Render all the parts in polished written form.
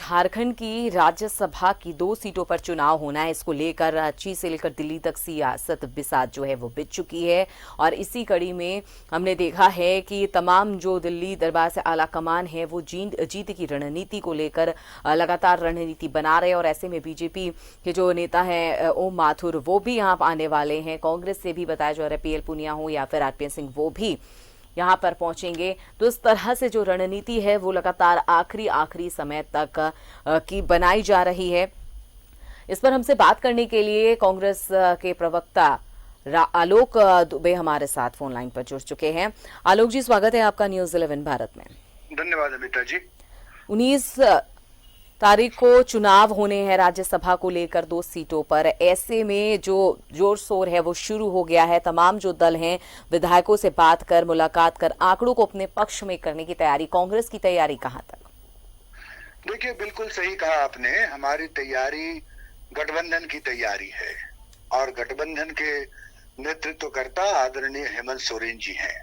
झारखंड की राज्यसभा की 2 सीटों पर चुनाव होना है। इसको लेकर रांची से लेकर दिल्ली तक सियासत बिसात जो है वो बिछ चुकी है और इसी कड़ी में हमने देखा है कि तमाम जो दिल्ली दरबार से आला कमान है वो जीत की रणनीति को लेकर लगातार रणनीति बना रहे हैं और ऐसे में बीजेपी के जो नेता है ओम माथुर वो भी यहाँ आने वाले हैं। कांग्रेस से भी बताया जा रहा है पीएल पुनिया हो या फिर आरपीएन सिंह वो भी यहाँ पर पहुंचेंगे। तो इस तरह से जो रणनीति है वो लगातार आखिरी समय तक की बनाई जा रही है। इस पर हमसे बात करने के लिए कांग्रेस के प्रवक्ता आलोक दुबे हमारे साथ फोन लाइन पर जुड़ चुके हैं। आलोक जी, स्वागत है आपका न्यूज़ 11 भारत में। धन्यवाद अमिता जी। 19 तारीख को चुनाव होने हैं राज्यसभा को लेकर 2 सीटों पर। ऐसे में जो जोर शोर है वो शुरू हो गया है। तमाम जो दल हैं विधायकों से बात कर, मुलाकात कर, आंकड़ों को अपने पक्ष में करने की तैयारी। कांग्रेस की तैयारी कहां तक? देखिए, बिल्कुल सही कहा आपने। हमारी तैयारी गठबंधन की तैयारी है और गठबंधन के नेतृत्वकर्ता आदरणीय हेमंत सोरेन जी हैं।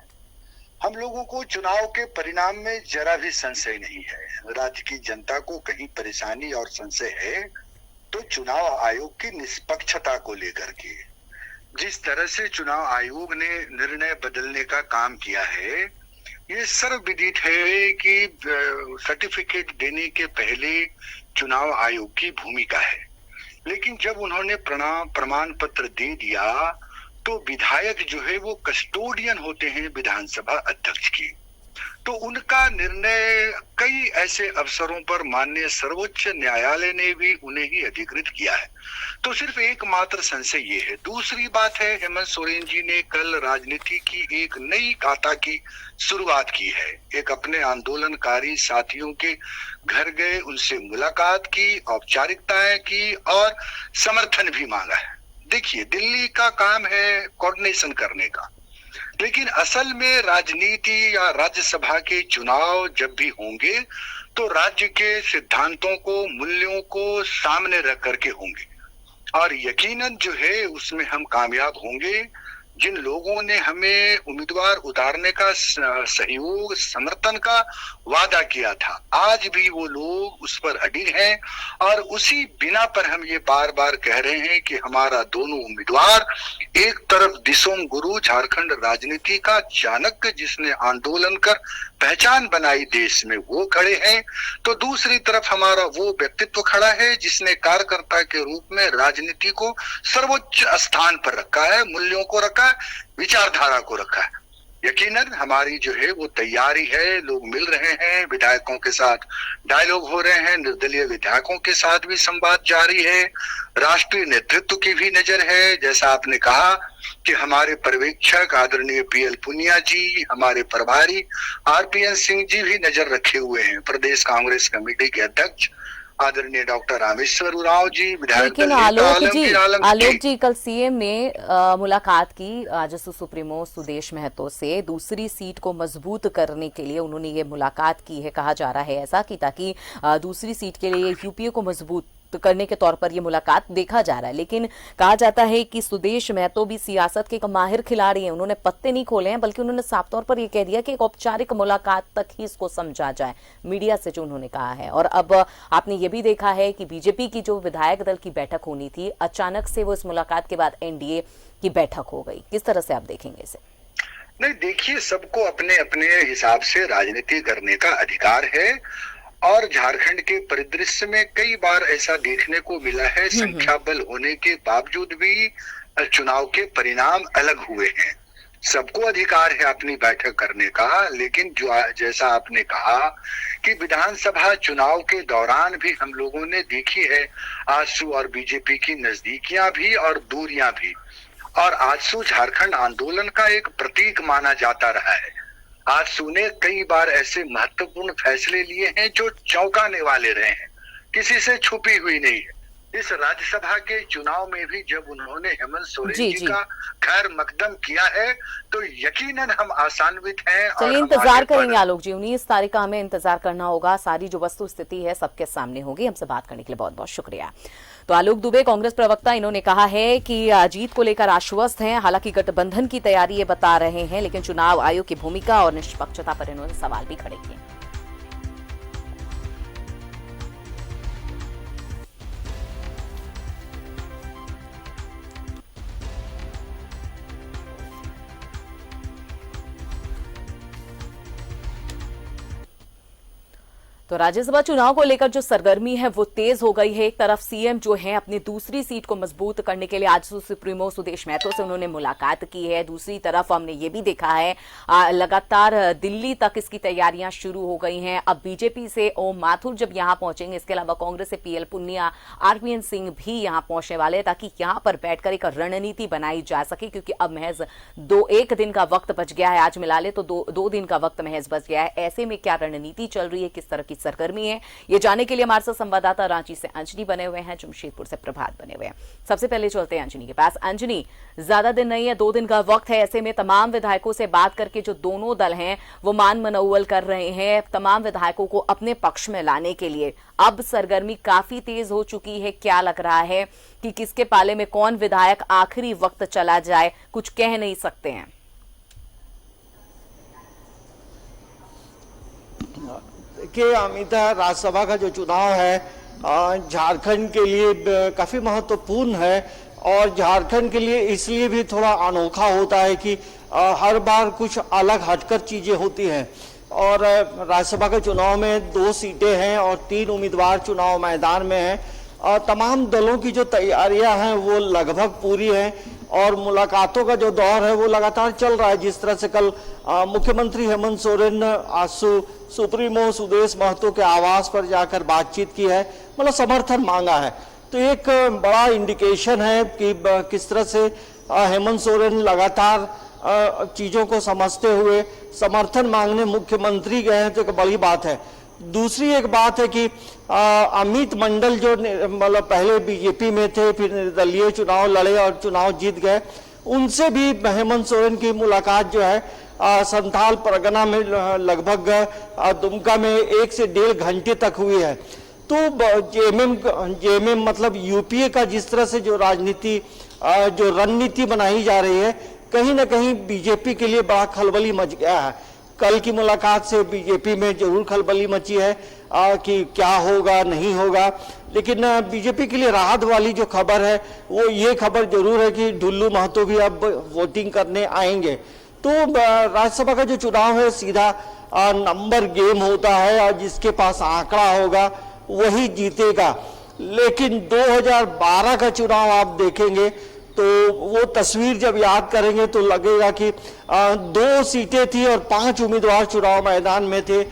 हम लोगों को चुनाव के परिणाम में जरा भी संशय नहीं है। राज्य की जनता को कहीं परेशानी और संशय है तो चुनाव आयोग की निष्पक्षता को लेकर के। जिस तरह से चुनाव आयोग ने निर्णय बदलने का काम किया है, ये सर्वविदित है कि सर्टिफिकेट देने के पहले चुनाव आयोग की भूमिका है, लेकिन जब उन्होंने प्रमाण पत्र दे दिया तो विधायक जो है वो कस्टोडियन होते हैं विधानसभा अध्यक्ष की। तो उनका निर्णय कई ऐसे अवसरों पर माननीय सर्वोच्च न्यायालय ने भी उन्हें ही अधिकृत किया है। तो सिर्फ एकमात्र संशय ये है। दूसरी बात है, हेमंत सोरेन जी ने कल राजनीति की एक नई गाथा की शुरुआत की है। एक अपने आंदोलनकारी साथियों के घर गए, उनसे मुलाकात की, औपचारिकताएं की और समर्थन भी मांगा है। देखिए, दिल्ली का काम है कोऑर्डिनेशन करने का, लेकिन असल में राजनीति या राज्यसभा के चुनाव जब भी होंगे तो राज्य के सिद्धांतों को, मूल्यों को सामने रख करके होंगे और यकीनन जो है उसमें हम कामयाब होंगे। जिन लोगों ने हमें उम्मीदवार उतारने का सहयोग, समर्थन का वादा किया था, आज भी वो लोग उस पर अडिग हैं और उसी बिना पर हम ये बार बार कह रहे हैं कि हमारा दोनों उम्मीदवार, एक तरफ दिसोम गुरु झारखंड राजनीति का चाणक्य जिसने आंदोलन कर पहचान बनाई देश में, वो खड़े हैं, तो दूसरी तरफ हमारा वो व्यक्तित्व खड़ा है जिसने कार्यकर्ता के रूप में राजनीति को सर्वोच्च स्थान पर रखा है, मूल्यों को रखा है, विचारधारा को रखा है। यकीनन हमारी जो है वो तैयारी है। लोग मिल रहे हैं, विधायकों के साथ डायलॉग हो रहे हैं, निर्दलीय विधायकों के साथ भी संवाद जारी है, राष्ट्रीय नेतृत्व की भी नजर है। जैसा आपने कहा कि हमारे पर्यवेक्षक आदरणीय पीएल पुनिया जी, हमारे प्रभारी आरपीएन सिंह जी भी नजर रखे हुए हैं। प्रदेश कांग्रेस कमेटी के अध्यक्ष आदरणीय डॉक्टर रामेश्वर उरांव जी, विधायक लेकिन आलोक जी कल सीएम ने मुलाकात की आजसू सुप्रीमो सुदेश महतो से। दूसरी सीट को मजबूत करने के लिए उन्होंने ये मुलाकात की है। कहा जा रहा है ऐसा कि ताकि दूसरी सीट के लिए यूपीए को मजबूत करने के तौर पर यह मुलाकात देखा जा रहा है। लेकिन कहा जाता है कि सुदेश महतो भी सियासत के एक माहिर खिलाड़ी हैं। उन्होंने पत्ते नहीं खोले हैं, बल्कि उन्होंने साफ तौर पर यह कह दिया कि एक औपचारिक मुलाकात तक ही इसको समझा जाए, मीडिया से जो उन्होंने कहा है। और अब आपने ये भी देखा है कि बीजेपी की जो विधायक दल की बैठक होनी थी, अचानक से वो इस मुलाकात के बाद एनडीए की बैठक हो गई। किस तरह से आप देखेंगे इसे? नहीं, देखिए, सबको अपने अपने हिसाब से राजनीति करने का अधिकार है और झारखंड के परिदृश्य में कई बार ऐसा देखने को मिला है, संख्या बल होने के बावजूद भी चुनाव के परिणाम अलग हुए हैं। सबको अधिकार है अपनी बैठक करने का, लेकिन जो जैसा आपने कहा कि विधानसभा चुनाव के दौरान भी हम लोगों ने देखी है आजसू और बीजेपी की नजदीकियां भी और दूरियां भी, और आजसू झारखंड आंदोलन का एक प्रतीक माना जाता रहा है। आजसू ने कई बार ऐसे महत्वपूर्ण फैसले लिए हैं जो चौंकाने वाले रहे हैं, किसी से छुपी हुई नहीं है। इस राज्यसभा के चुनाव में भी जब उन्होंने हेमंत सोरेन जी का खैर मकदम किया है तो यकीनन हम आशान्वित हैं। चलिए, इंतजार करेंगे आलोक जी। 19 तारीख का हमें इंतजार करना होगा। सारी जो वस्तु स्थिति है सबके सामने होगी। हमसे बात करने के लिए बहुत बहुत शुक्रिया। तो आलोक दुबे कांग्रेस प्रवक्ता, इन्होंने कहा है कि जीत को लेकर आश्वस्त हैं। हालांकि गठबंधन की तैयारी ये बता रहे हैं, लेकिन चुनाव आयोग की भूमिका और निष्पक्षता पर इन्होंने सवाल भी खड़े किए। तो राज्यसभा चुनाव को लेकर जो सरगर्मी है वो तेज हो गई है। एक तरफ सीएम जो है अपनी दूसरी सीट को मजबूत करने के लिए आज सुप्रीमो सुदेश महतो से उन्होंने मुलाकात की है। दूसरी तरफ हमने ये भी देखा है लगातार दिल्ली तक इसकी तैयारियां शुरू हो गई हैं। अब बीजेपी से ओम माथुर जब यहां पहुंचेंगे, इसके अलावा कांग्रेस से पीएल पुनिया, आरपीएन सिंह भी यहां पहुंचने वाले हैं ताकि यहां पर बैठकर एक रणनीति बनाई जा सके, क्योंकि अब महज एक दिन का वक्त बच गया है। आज मिला ले तो दो दिन का वक्त महज बच गया है। ऐसे में क्या रणनीति चल रही है, किस तरह की सरगर्मी है, ये जानने के लिए हमारे साथ संवाददाता रांची से अंजनी बने हुए हैं, जमशेदपुर से प्रभात बने हुए हैं। सबसे पहले चलते हैं अंजनी के पास। अंजनी, ज्यादा दिन नहीं है, 2 दिन का वक्त है। ऐसे में तमाम विधायकों से बात करके जो दोनों दल हैं वो मान मनौवल कर रहे हैं तमाम विधायकों को अपने पक्ष में लाने के लिए। अब सरगर्मी काफी तेज हो चुकी है। क्या लग रहा है कि किसके पाले में कौन विधायक आखिरी वक्त चला जाए, कुछ कह नहीं सकते हैं? देखिए अमिता, राज्यसभा का जो चुनाव है झारखंड के लिए काफी महत्वपूर्ण है और झारखंड के लिए इसलिए भी थोड़ा अनोखा होता है कि हर बार कुछ अलग हटकर चीजें होती हैं। और राज्यसभा के चुनाव में 2 सीटें हैं और 3 उम्मीदवार चुनाव मैदान में हैं। तमाम दलों की जो तैयारियां हैं वो लगभग पूरी हैं और मुलाकातों का जो दौर है वो लगातार चल रहा है। जिस तरह से कल मुख्यमंत्री हेमंत सोरेन आज सुप्रीमो सुदेश महतो के आवास पर जाकर बातचीत की है, मतलब समर्थन मांगा है। तो एक बड़ा इंडिकेशन है कि किस तरह से हेमंत सोरेन लगातार चीजों को समझते हुए समर्थन मांगने मुख्यमंत्री गए हैं, तो एक बड़ी बात है। दूसरी एक बात है कि अमित मंडल जो मतलब पहले बीजेपी में थे, फिर निर्दलीय चुनाव लड़े और चुनाव जीत गए, उनसे भी हेमंत सोरेन की मुलाकात जो है संथाल परगना में लगभग दुमका में 1 से 1.5 घंटे तक हुई है। तो जेएमएम मतलब यूपीए का जिस तरह से जो राजनीति जो रणनीति बनाई जा रही है, कहीं ना कहीं बीजेपी के लिए बड़ा खलबली मच गया है। कल की मुलाकात से बीजेपी में जरूर खलबली मची है कि क्या होगा नहीं होगा, लेकिन बीजेपी के लिए राहत वाली जो खबर है वो ये खबर जरूर है कि ढुल्लू महतो भी अब वोटिंग करने आएंगे। तो राज्यसभा का जो चुनाव है सीधा नंबर गेम होता है और जिसके पास आंकड़ा होगा वही जीतेगा। लेकिन 2012 का चुनाव आप देखेंगे तो वो तस्वीर जब याद करेंगे तो लगेगा कि 2 सीटें थी और 5 उम्मीदवार चुनाव मैदान में थे।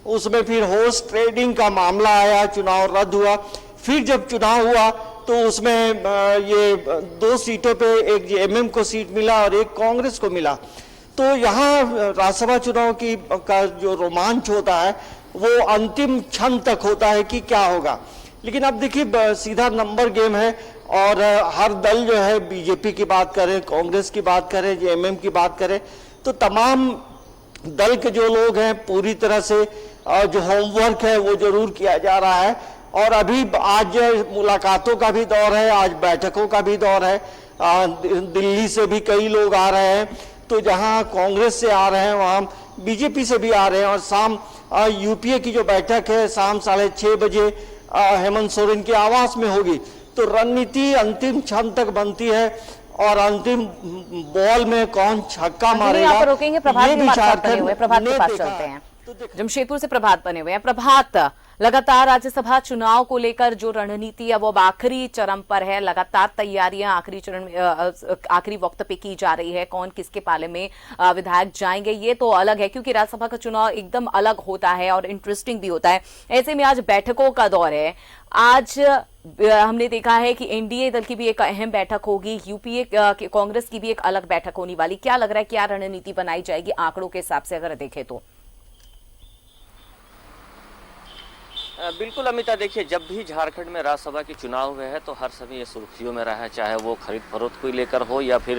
उसमें फिर हॉर्स ट्रेडिंग का मामला आया, चुनाव रद्द हुआ। फिर जब चुनाव हुआ तो उसमें ये 2 सीटों पे एक जेएमएम को सीट मिला और एक कांग्रेस को मिला। तो यहाँ राज्यसभा चुनाव का जो रोमांच होता है वो अंतिम क्षण तक होता है कि क्या होगा। लेकिन अब देखिए सीधा नंबर गेम है और हर दल जो है, बीजेपी की बात करें, कांग्रेस की बात करें, जेएमएम की बात करें, तो तमाम दल के जो लोग हैं पूरी तरह से जो होमवर्क है वो जरूर किया जा रहा है। और अभी आज मुलाकातों का भी दौर है, आज बैठकों का भी दौर है। दिल्ली से भी कई लोग आ रहे हैं, तो जहां कांग्रेस से आ रहे हैं वहां बीजेपी से भी आ रहे हैं। और शाम यूपीए की जो बैठक है शाम 6:30 बजे हेमंत सोरेन के आवास में होगी। तो रणनीति अंतिम क्षण तक बनती है और अंतिम बॉल में कौन छक्का मारेगा, रोकेंगे। प्रभात के पास चलते हैं। जमशेदपुर से प्रभात बने हुए हैं। प्रभात, लगातार राज्यसभा चुनाव को लेकर जो रणनीति है वो अब आखिरी चरम पर है। लगातार तैयारियां आखिरी चरण में आखिरी वक्त पे की जा रही है। कौन किसके पाले में विधायक जाएंगे ये तो अलग है, क्योंकि राज्यसभा का चुनाव एकदम अलग होता है और इंटरेस्टिंग भी होता है। ऐसे में आज बैठकों का दौर है। आज हमने देखा है कि एनडीए दल की भी एक अहम बैठक होगी, यूपीए कांग्रेस की भी एक अलग बैठक होने वाली। क्या लग रहा है, क्या रणनीति बनाई जाएगी आंकड़ों के हिसाब से अगर देखें तो? बिल्कुल अमिता, देखिए जब भी झारखंड में राज्यसभा के चुनाव हुए हैं तो हर समय ये सुर्खियों में रहा है, चाहे वो खरीद फरोख्त को लेकर हो या फिर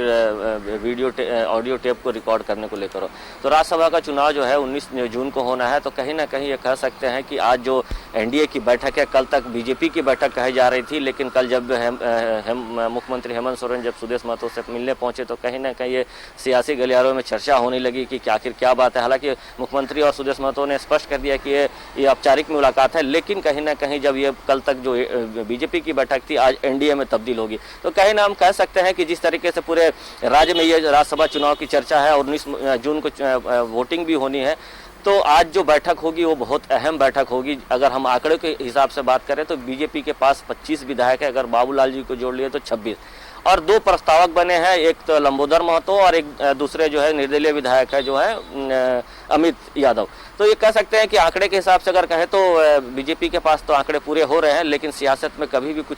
ऑडियो टेप को रिकॉर्ड करने को लेकर हो। तो राज्यसभा का चुनाव जो है 19 जून को होना है। तो कहीं ना कहीं ये कह सकते हैं कि आज जो एनडीए की बैठक है, कल तक बीजेपी की बैठक कही जा रही थी, लेकिन कल जब मुख्यमंत्री हेमंत सोरेन जब सुदेश महतो से मिलने पहुंचे तो कहीं ना कहीं ये सियासी गलियारों में चर्चा होने लगी कि आखिर क्या बात है। हालांकि मुख्यमंत्री और सुदेश महतो ने स्पष्ट कर दिया कि ये औपचारिक मुलाकात है, लेकिन कहीं ना कहीं जब ये कल तक जो बीजेपी की बैठक थी आज एनडीए में तब्दील होगी। तो कहीं ना हम कह सकते हैं कि जिस तरीके से पूरे राज्य में ये राज्यसभा चुनाव की चर्चा है और 19 जून को वोटिंग भी होनी है, तो आज जो बैठक होगी वो बहुत अहम बैठक होगी। अगर हम आंकड़े के हिसाब से बात करें तो बीजेपी के पास 25 विधायक है, अगर बाबूलाल जी को जोड़ लिए तो 26, और 2 प्रस्तावक बने हैं, एक तो लंबोदर महतो और एक दूसरे जो है निर्दलीय विधायक है जो है अमित यादव। तो ये कह सकते हैं कि आंकड़े के हिसाब से अगर कहें तो बीजेपी के पास तो आंकड़े पूरे हो रहे हैं, लेकिन सियासत में कभी भी कुछ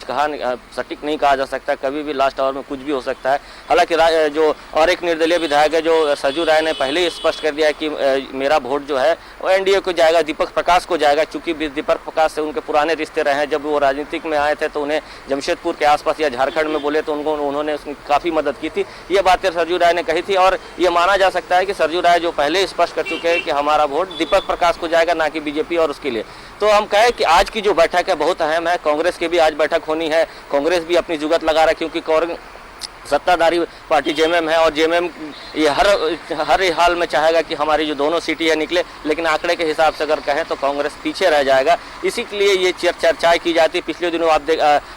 सटीक नहीं कहा जा सकता, कभी भी लास्ट आवर में कुछ भी हो सकता है। हालांकि जो और एक निर्दलीय विधायक है जो सरजू राय ने पहले ही स्पष्ट कर दिया है कि मेरा वोट जो है वो एनडीए को जाएगा, दीपक प्रकाश को जाएगा, क्योंकि दीपक प्रकाश से उनके पुराने रिश्ते रहे हैं। जब वो राजनीतिक में आए थे तो उन्हें जमशेदपुर के आसपास या झारखंड में बोले तो उन्होंने उसकी काफ़ी मदद की थी। ये बातें सरजू राय ने कही थी, और ये माना जा सकता है कि सरजू राय जो पहले ही स्पष्ट कर चुके हैं कि हमारा वोट दीपक प्रकाश को जाएगा, ना कि बीजेपी और उसके लिए। तो हम कहें कि आज की जो बैठक है बहुत अहम है। कांग्रेस की भी आज बैठक होनी है, कांग्रेस भी अपनी जुगत लगा रहा है, क्योंकि सत्ताधारी पार्टी जेएमएम है और जेएमएम ये हर हाल में चाहेगा कि हमारी जो दोनों सीटें है निकले, लेकिन आंकड़े के हिसाब से अगर कहें तो कांग्रेस पीछे रह जाएगा। इसी के लिए ये चर्चाएं की जाती। पिछले दिनों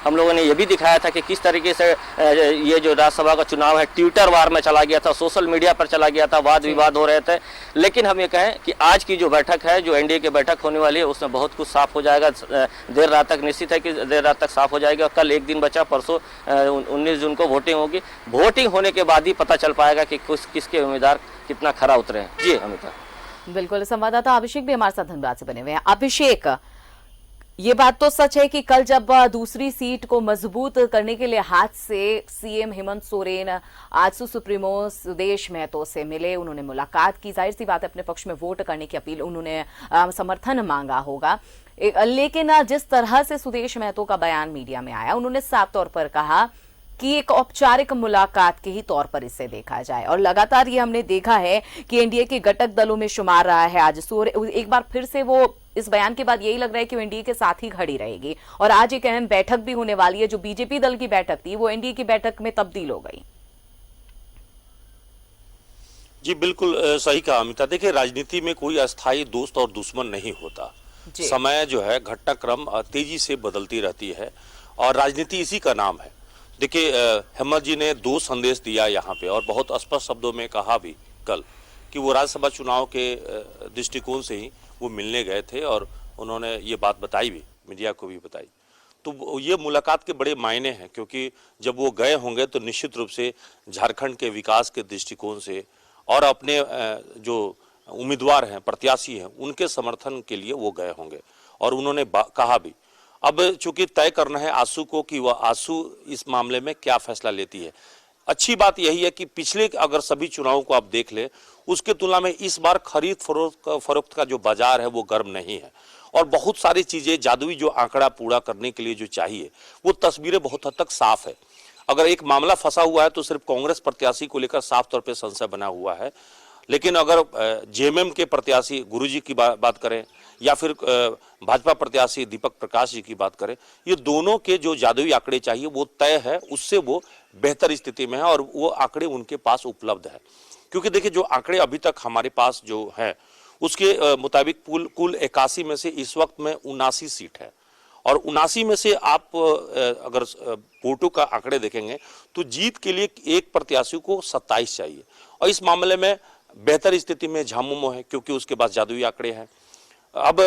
हम लोगों ने ये भी दिखाया था कि किस तरीके से ये जो राज्यसभा का चुनाव है ट्विटर वार में चला गया था, सोशल मीडिया पर चला गया था, वाद विवाद हो रहे थे। लेकिन हम ये कहें कि आज की जो बैठक है, जो एनडीए की बैठक होने वाली है, उसमें बहुत कुछ साफ हो जाएगा। देर रात तक निश्चित है कि देर रात तक साफ हो जाएगा। कल एक दिन बचा, परसों 19 जून को वोटिंग होगी। वोटिंग होने के बाद ही पता चल पाएगा कि किसके उम्मीदवार कितना खरा उतरे हैं। जी अमिता। बिल्कुल, संवाददाता अभिषेक भी हमारे साथ धनबाद से बने हुए हैं। अभिषेक, ये बात तो सच है कि कल जब दूसरी सीट को मजबूत करने के लिहाज से सीएम हेमंत सोरेन आजसू सुप्रीमो सुदेश महतो से मिले, उन्होंने मुलाकात की, जाहिर सी बात है अपने पक्ष में वोट करने की अपील, उन्होंने समर्थन मांगा होगा। लेकिन जिस तरह से सुदेश महतो का बयान मीडिया में आया, उन्होंने साफ तौर पर कहा कि एक औपचारिक मुलाकात के ही तौर पर इसे देखा जाए, और लगातार ये हमने देखा है कि एनडीए के घटक दलों में शुमार रहा है आजसू। एक बार फिर से वो इस बयान के बाद यही लग रहा है कि वो एनडीए के साथ ही खड़ी रहेगी, और आज एक अहम बैठक भी होने वाली है। जो बीजेपी दल की बैठक थी वो एनडीए की बैठक में तब्दील हो गई। जी बिल्कुल सही कहा अमिता। देखिए, राजनीति में कोई अस्थायी दोस्त और दुश्मन नहीं होता। समय जो है घटनाक्रम तेजी से बदलती रहती है, और राजनीति इसी का नाम है। देखिए, हेमंत जी ने 2 संदेश दिया यहाँ पे, और बहुत स्पष्ट शब्दों में कहा भी कल कि वो राज्यसभा चुनाव के दृष्टिकोण से ही वो मिलने गए थे, और उन्होंने ये बात बताई भी, मीडिया को भी बताई। तो ये मुलाकात के बड़े मायने हैं, क्योंकि जब वो गए होंगे तो निश्चित रूप से झारखंड के विकास के दृष्टिकोण से और अपने जो उम्मीदवार हैं, प्रत्याशी हैं, उनके समर्थन के लिए वो गए होंगे। और उन्होंने कहा भी, अब चूंकि तय करना है आजसू को कि वह आजसू इस मामले में क्या फैसला लेती है। अच्छी बात यही है कि पिछले अगर सभी चुनावों को आप देख ले, उसके तुलना में इस बार खरीद फरोख्त का जो बाजार है वो गर्म नहीं है, और बहुत सारी चीजें, जादुई जो आंकड़ा पूरा करने के लिए जो चाहिए, वो तस्वीरें बहुत हद तक साफ है। अगर एक मामला फंसा हुआ है तो सिर्फ कांग्रेस प्रत्याशी को लेकर साफ तौर पर संशय बना हुआ है, लेकिन अगर जेएमएम के प्रत्याशी गुरुजी की बात करें या फिर भाजपा प्रत्याशी दीपक प्रकाश जी की बात करें, ये दोनों के जो जादुई आंकड़े चाहिए वो तय है, उससे वो बेहतर स्थिति में है, और वो आंकड़े उनके पास उपलब्ध है। क्योंकि देखिए, जो आंकड़े अभी तक हमारे पास जो है उसके मुताबिक कुल 81 में से इस वक्त में 79 सीट है, और 79 में से आप अगर वोटों का आंकड़े देखेंगे तो जीत के लिए एक प्रत्याशी को 27 चाहिए, और इस मामले में बेहतर स्थिति में झामुमो है, क्योंकि उसके पास जादुई आंकड़े हैं। अब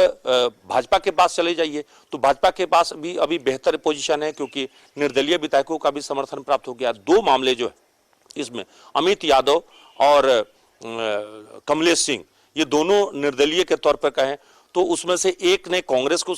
भाजपा के पास चले जाइए तो भाजपा के पास भी अभी बेहतर पोजीशन है, क्योंकि निर्दलीय विधायकों का भी समर्थन प्राप्त हो गया। 2 मामले जो है इसमें, अमित यादव और कमलेश सिंह, ये दोनों निर्दलीय के तौर पर कहें तो उसमें से एक ने कांग्रेस को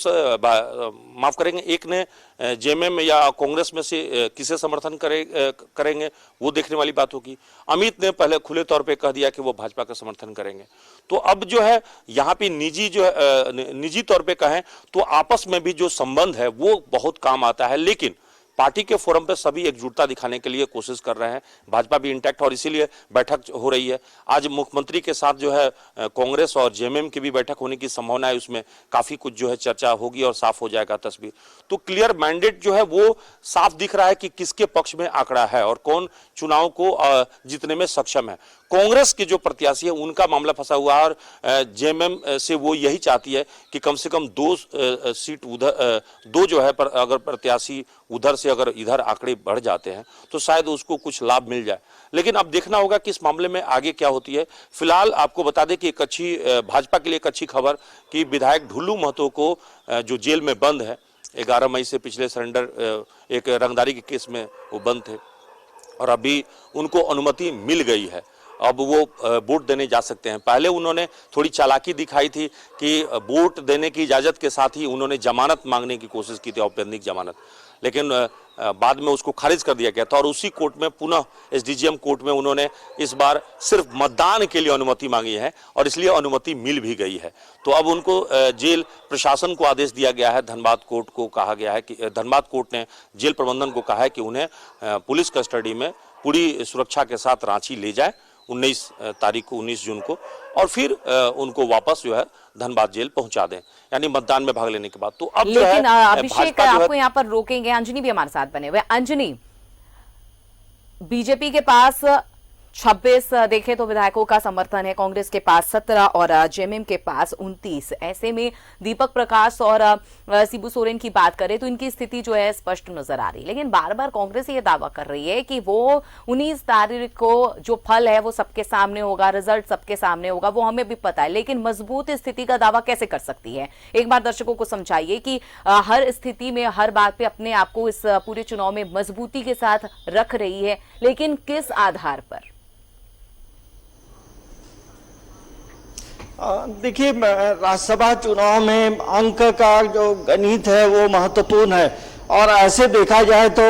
माफ करेंगे, एक ने जेएमएम या कांग्रेस में से किसे समर्थन करेंगे वो देखने वाली बात होगी। अमित ने पहले खुले तौर पे कह दिया कि वो भाजपा का समर्थन करेंगे। तो अब जो है यहाँ पे निजी तौर पे कहें तो आपस में भी जो संबंध है वो बहुत काम आता है, लेकिन पार्टी के फोरम पे सभी एकजुटता दिखाने के लिए कोशिश कर रहे हैं। भाजपा भी इंटैक्ट, और इसीलिए बैठक हो रही है। आज मुख्यमंत्री के साथ जो है कांग्रेस और जेएमएम की भी बैठक होने की संभावना है, उसमें काफी कुछ जो है चर्चा होगी और साफ हो जाएगा तस्वीर। तो क्लियर मैंडेट जो है वो साफ दिख रहा है कि किसके पक्ष में आंकड़ा है और कौन चुनाव को जीतने में सक्षम है। कांग्रेस के जो प्रत्याशी है उनका मामला फंसा हुआ है और जेएमएम से वो यही चाहती है कि कम से कम 2 सीट उधर 2 जो है पर अगर प्रत्याशी उधर से अगर इधर आंकड़े बढ़ जाते हैं तो शायद उसको कुछ लाभ मिल जाए। लेकिन अब देखना होगा कि इस मामले में आगे क्या होती है। फिलहाल आपको बता दें कि एक अच्छी भाजपा के लिए एक अच्छी खबर कि विधायक ढुल्लू महतो को जो जेल में बंद है 11 मई से पिछले सरेंडर एक रंगदारी के केस में वो बंद थे और अभी उनको अनुमति मिल गई है। अब वो वोट देने जा सकते हैं। पहले उन्होंने थोड़ी चालाकी दिखाई थी कि वोट देने की इजाजत के साथ ही उन्होंने जमानत मांगने की कोशिश की थी, औपबंधिक जमानत, लेकिन बाद में उसको खारिज कर दिया गया था और उसी कोर्ट में पुनः एसडीजीएम कोर्ट में उन्होंने इस बार सिर्फ मतदान के लिए अनुमति मांगी है और इसलिए अनुमति मिल भी गई है। तो अब उनको जेल प्रशासन को आदेश दिया गया है, धनबाद कोर्ट को कहा गया है कि धनबाद कोर्ट ने जेल प्रबंधन को कहा है कि उन्हें पुलिस कस्टडी में पूरी सुरक्षा के साथ रांची ले जाए 19 तारीख को 19 जून को और फिर उनको वापस जो है धनबाद जेल पहुंचा दें, यानी मतदान में भाग लेने के बाद। तो अब लेकिन अभिषेक आपको यहाँ पर रोकेंगे, अंजनी भी हमारे साथ बने हुए। अंजनी, बीजेपी के पास 26 देखें तो विधायकों का समर्थन है, कांग्रेस के पास 17 और जेएमएम के पास 29। ऐसे में दीपक प्रकाश और शिबू सोरेन की बात करें तो इनकी स्थिति जो है स्पष्ट नजर आ रही है। लेकिन बार बार कांग्रेस ये दावा कर रही है कि वो 19 तारीख को जो फल है वो सबके सामने होगा, रिजल्ट सबके सामने होगा, वो हमें भी पता है। लेकिन मजबूत स्थिति का दावा कैसे कर सकती है? एक बार दर्शकों को समझाइए कि हर स्थिति में हर बात पे अपने आप को इस पूरे चुनाव में मजबूती के साथ रख रही है, लेकिन किस आधार पर? देखिए, राज्यसभा चुनाव में अंक का जो गणित है वो महत्वपूर्ण है और ऐसे देखा जाए तो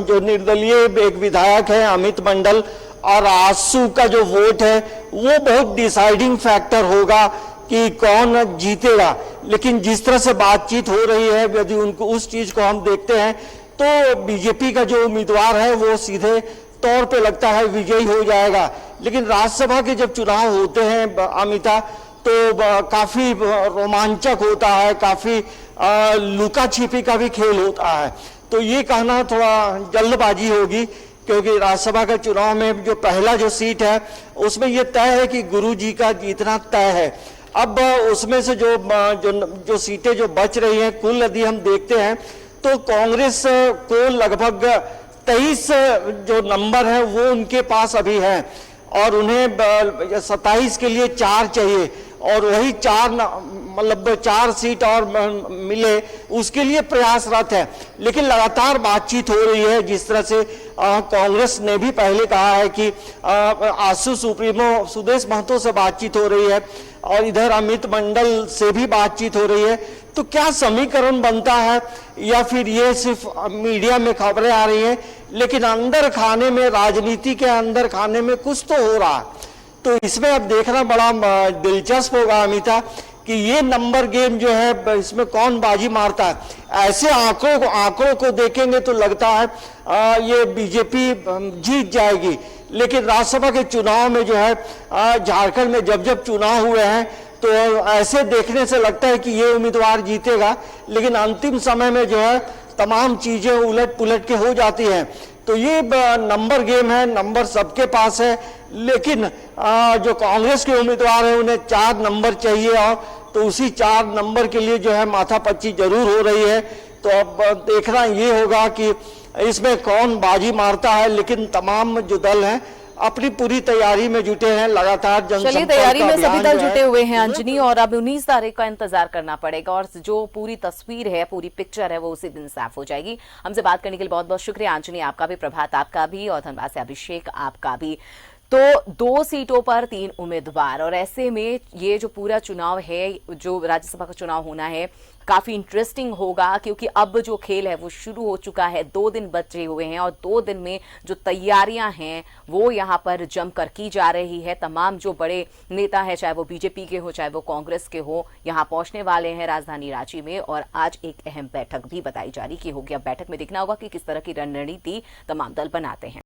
जो निर्दलीय एक विधायक है अमित मंडल और आसू का जो वोट है वो बहुत डिसाइडिंग फैक्टर होगा कि कौन जीतेगा। लेकिन जिस तरह से बातचीत हो रही है, यदि उनको उस चीज को हम देखते हैं तो बीजेपी का जो उम्मीदवार है वो सीधे तौर पे लगता है विजयी हो जाएगा। लेकिन राज्यसभा के जब चुनाव होते हैं अमिता, तो काफी रोमांचक होता है, काफी लुका छिपी का भी खेल होता है। तो ये कहना थोड़ा जल्दबाजी होगी, क्योंकि राज्यसभा के चुनाव में जो पहला जो सीट है उसमें ये तय है कि गुरुजी का जीतना तय है। अब उसमें से जो सीटें जो बच रही हैं, कुल यदि हम देखते हैं तो कांग्रेस को लगभग 23 जो नंबर है वो उनके पास अभी है और उन्हें 27 के लिए 4 चाहिए और वही 4 सीट और मिले उसके लिए प्रयासरत है। लेकिन लगातार बातचीत हो रही है, जिस तरह से कांग्रेस ने भी पहले कहा है कि आसू सुप्रीमो सुदेश महतो से बातचीत हो रही है और इधर अमित मंडल से भी बातचीत हो रही है। तो क्या समीकरण बनता है या फिर ये सिर्फ मीडिया में खबरें आ रही हैं, लेकिन अंदर खाने में, राजनीति के अंदर खाने में कुछ तो हो रहा है। तो इसमें अब देखना बड़ा दिलचस्प होगा अमिता कि ये नंबर गेम जो है इसमें कौन बाजी मारता है। ऐसे आंकड़ों को देखेंगे तो लगता है ये बीजेपी जीत जाएगी, लेकिन राज्यसभा के चुनाव में जो है झारखंड में जब चुनाव हुए हैं तो ऐसे देखने से लगता है कि ये उम्मीदवार जीतेगा, लेकिन अंतिम समय में जो है तमाम चीजें उलट पुलट के हो जाती हैं। तो ये नंबर गेम है, नंबर सबके पास है, लेकिन जो कांग्रेस के उम्मीदवार है उन्हें 4 नंबर चाहिए और तो उसी 4 नंबर के लिए जो है माथापच्ची जरूर हो रही है। तो अब देखना ये होगा कि इसमें कौन बाजी मारता है, लेकिन तमाम जो दल हैं अपनी पूरी तैयारी में जुटे हैं। लगातार चलिए, तैयारी में सभी दल जुटे हुए हैं अंजनी, और अब 19 तारीख का इंतजार करना पड़ेगा और जो पूरी तस्वीर है, पूरी पिक्चर है, वो उसी दिन साफ हो जाएगी। हमसे बात करने के लिए बहुत बहुत शुक्रिया अंजनी, आपका भी, प्रभात आपका भी, और धनबाद से अभिषेक आपका भी। तो 2 सीटों पर 3 उम्मीदवार, और ऐसे में ये जो पूरा चुनाव है, जो राज्यसभा का चुनाव होना है, काफी इंटरेस्टिंग होगा, क्योंकि अब जो खेल है वो शुरू हो चुका है। 2 दिन बचे हुए हैं और 2 दिन में जो तैयारियां हैं वो यहाँ पर जमकर की जा रही है। तमाम जो बड़े नेता है, चाहे वो बीजेपी के हो चाहे वो कांग्रेस के हो, यहाँ पहुंचने वाले हैं राजधानी रांची में, और आज एक अहम बैठक भी बताई जा रही कि होगी। अब बैठक में देखना होगा कि किस तरह की रणनीति तमाम दल बनाते हैं।